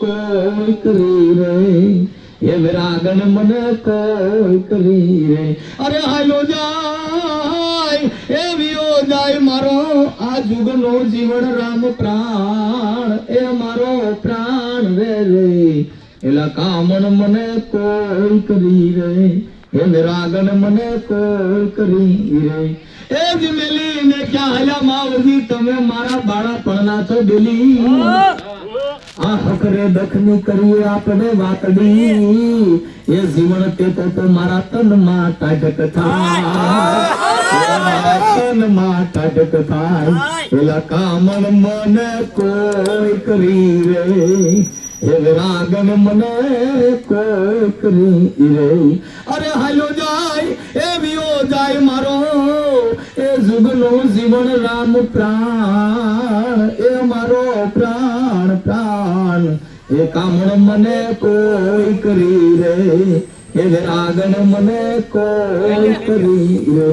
કોઈ કરી રે એ વિરાગન મને કોઈ કરી રે અરે હાલો જાય એ વિયો જાય મારો આ જુગનો જીવન રામ પ્રાણ એ મારો પ્રાણ રે રે એલા કામણ મને કોઈ કરી રે એ વિરાગન મને કોઈ કરી રે એ જીમેલી ને ક્યાં હલ્યા માવજી તમે મારા બાળા પડના છો દિલી આ હકરે દખની કરીએ આપણે વાતડી એ જીવન તે તો મારા તનમાં ટાઢક થાય તનમાં ટાઢક થાય એલા કામણ મને કોઈ કરી રે એ વિરાગન મને કોઈ કરી રે અરે હાલો જાય એ વિયો જાય મારો એ જુગનો જીવન રામ પ્રાણ એ મારો પ્રાણ પ્રાણ એ કામણ મને કોઈ કરી રે એ વિરાગન મને કોઈ કરી રે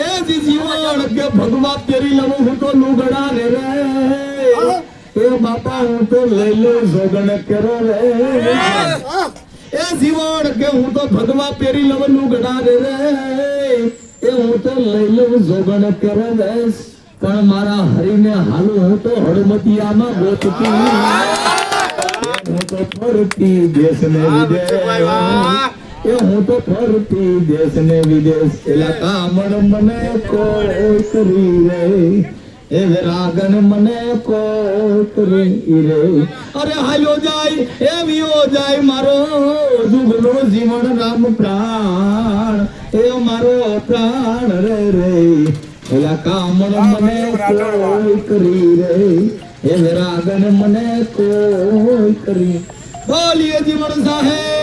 એ જીવન કે ભગવા તેરી લઉં હું તો લુગડા રે રે એ બાપા હું તો લઈ લો જોગણ કરો રે એ જીવન કે હું તો ભગવા પેરી લઉં લુગડા રે રે એ હું તો લઈ લઉં જોગણ કરો રે પણ મારા હરીને હાલું હું તો હળમતિયામાં ગોતતી હું તો ફરતી દેશને વિદેશ એ હું તો ફરતી દેશને વિદેશ એલા કામણ મને કોઈ કરી રે એ વિરાગન મને કોઈ કરી રે અરે હાલ્યો જાય એ વિયો જાય મારો જુગનો જીવન રામ પ્રાણ એ મારો પ્રાણ રે રે એલા કામણ મને કોઈ કરી રે એ વિરાગન મને કોઈ કરી બોલીએ જીવન સાહેબ